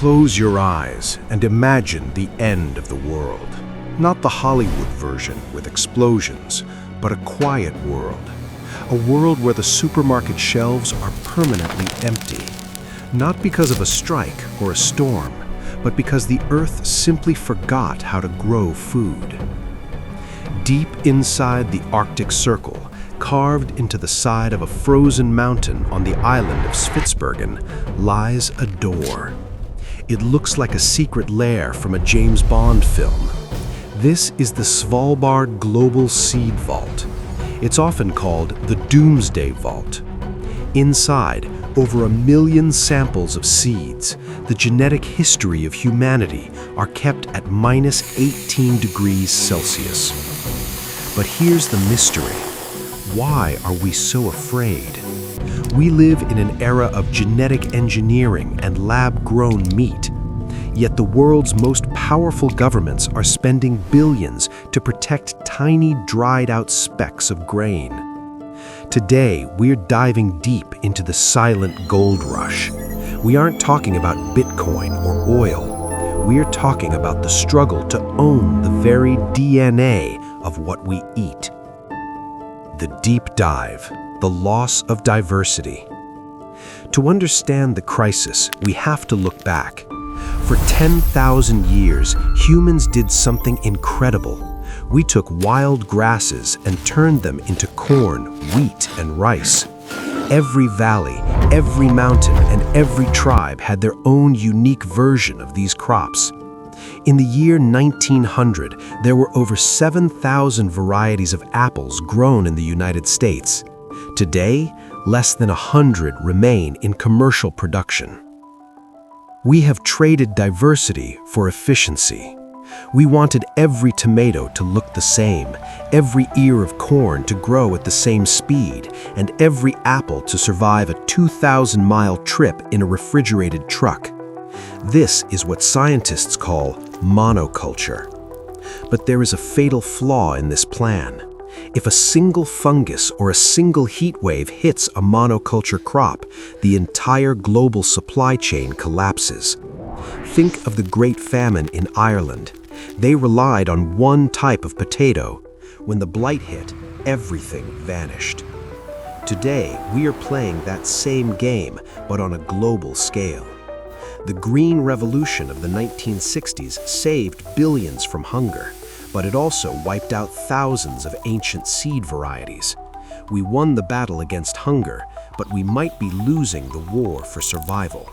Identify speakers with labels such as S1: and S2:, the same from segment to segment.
S1: Close your eyes and imagine the end of the world. Not the Hollywood version with explosions, but a quiet world. A world where the supermarket shelves are permanently empty. Not because of a strike or a storm, but because the earth simply forgot how to grow food. Deep inside the Arctic Circle, carved into the side of a frozen mountain on the island of Spitsbergen, lies a door. It looks like a secret lair from a James Bond film. This is the Svalbard Global Seed Vault. It's often called the Doomsday Vault. Inside, over 1 million samples of seeds, the genetic history of humanity, are kept at -18 degrees Celsius. But here's the mystery. Why are we so afraid? We live in an era of genetic engineering and lab-grown meat. Yet the world's most powerful governments are spending billions to protect tiny, dried-out specks of grain. Today, we're diving deep into the silent gold rush. We aren't talking about Bitcoin or oil. We're talking about the struggle to own the very DNA of what we eat. The deep dive, the loss of diversity. To understand the crisis, we have to look back. For 10,000 years, humans did something incredible. We took wild grasses and turned them into corn, wheat, and rice. Every valley, every mountain, and every tribe had their own unique version of these crops. In the year 1900, there were over 7,000 varieties of apples grown in the United States. Today, less than 100 remain in commercial production. We have traded diversity for efficiency. We wanted every tomato to look the same, every ear of corn to grow at the same speed, and every apple to survive a 2,000-mile trip in a refrigerated truck. This is what scientists call monoculture. But there is a fatal flaw in this plan. If a single fungus or a single heat wave hits a monoculture crop, the entire global supply chain collapses. Think of the Great Famine in Ireland. They relied on one type of potato. When the blight hit, everything vanished. Today, we are playing that same game, but on a global scale. The Green Revolution of the 1960s saved billions from hunger, but it also wiped out thousands of ancient seed varieties. We won the battle against hunger, but we might be losing the war for survival.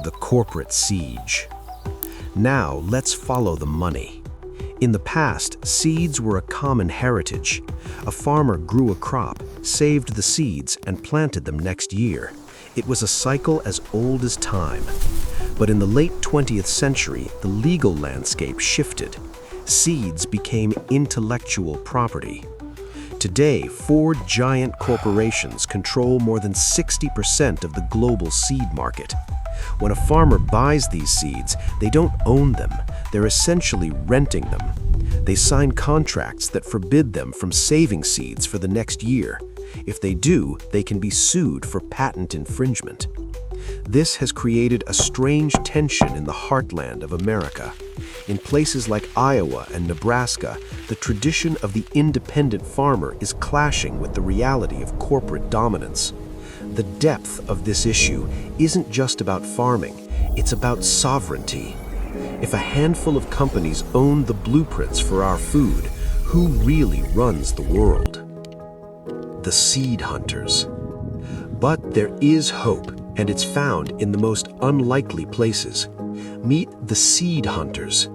S1: The corporate siege. Now let's follow the money. In the past, seeds were a common heritage. A farmer grew a crop, saved the seeds, and planted them next year. It was a cycle as old as time. But in the late 20th century, the legal landscape shifted. Seeds became intellectual property. Today, 4 giant corporations control more than 60% of the global seed market. When a farmer buys these seeds, they don't own them. They're essentially renting them. They sign contracts that forbid them from saving seeds for the next year. If they do, they can be sued for patent infringement. This has created a strange tension in the heartland of America. In places like Iowa and Nebraska, the tradition of the independent farmer is clashing with the reality of corporate dominance. The depth of this issue isn't just about farming, it's about sovereignty. If a handful of companies own the blueprints for our food, who really runs the world? The seed hunters. But there is hope, and it's found in the most unlikely places. Meet the seed hunters.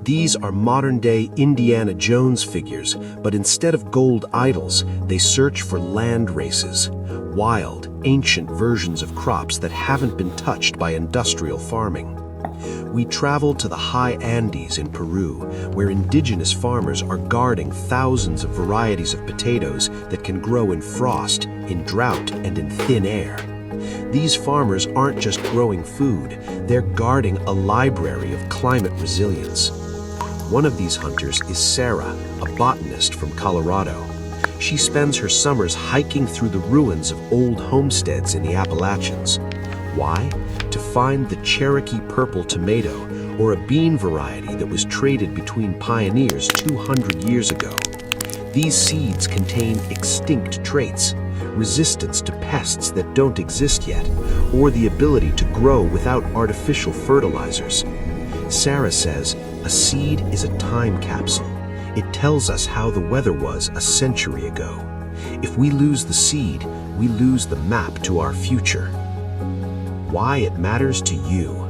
S1: These are modern-day Indiana Jones figures, but instead of gold idols, they search for land races, wild, ancient versions of crops that haven't been touched by industrial farming. We travel to the high Andes in Peru, where indigenous farmers are guarding thousands of varieties of potatoes that can grow in frost, in drought, and in thin air. These farmers aren't just growing food, they're guarding a library of climate resilience. One of these hunters is Sarah, a botanist from Colorado. She spends her summers hiking through the ruins of old homesteads in the Appalachians. Why? To to find the Cherokee purple tomato or a bean variety that was traded between pioneers 200 years ago. These seeds contain extinct traits, resistance to pests that don't exist yet, or the ability to grow without artificial fertilizers. Sarah says, a seed is a time capsule. It tells us how the weather was a century ago. If we lose the seed, we lose the map to our future. Why it matters to you.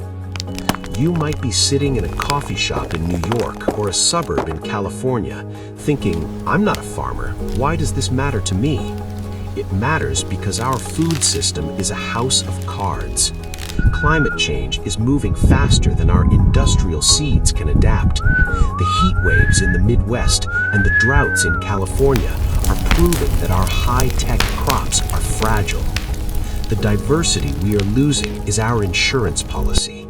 S1: You might be sitting in a coffee shop in New York or a suburb in California, thinking, I'm not a farmer, why does this matter to me? It matters because our food system is a house of cards. Climate change is moving faster than our industrial seeds can adapt. The heat waves in the Midwest and the droughts in California are proving that our high-tech crops are fragile. The diversity we are losing is our insurance policy.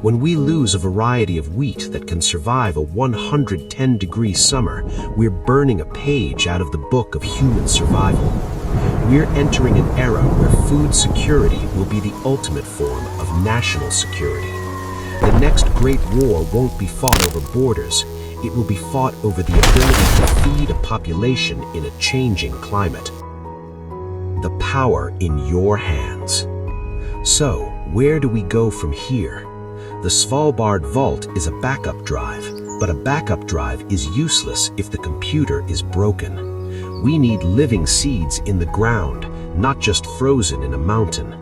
S1: When we lose a variety of wheat that can survive a 110-degree summer, we're burning a page out of the book of human survival. We're entering an era where food security will be the ultimate form of national security. The next great war won't be fought over borders. It will be fought over the ability to feed a population in a changing climate. The power in your hands. So, where do we go from here? The Svalbard Vault is a backup drive, but a backup drive is useless if the computer is broken. We need living seeds in the ground, not just frozen in a mountain.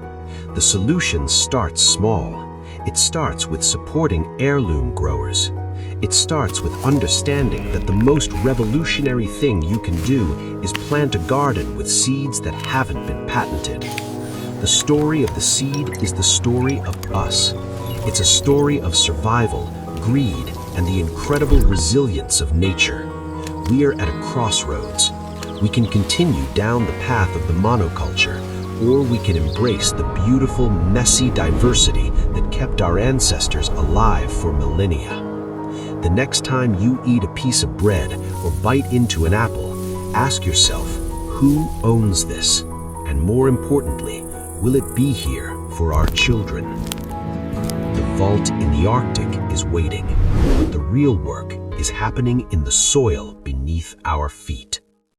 S1: The solution starts small. It starts with supporting heirloom growers. It starts with understanding that the most revolutionary thing you can do is plant a garden with seeds that haven't been patented. The story of the seed is the story of us. It's a story of survival, greed, and the incredible resilience of nature. We are at a crossroads. We can continue down the path of the monoculture, or we can embrace the beautiful, messy diversity that kept our ancestors alive for millennia. The next time you eat a piece of bread or bite into an apple, ask yourself, who owns this? And more importantly, will it be here for our children? The vault in the Arctic is waiting, but the real work is happening in the soil beneath our feet.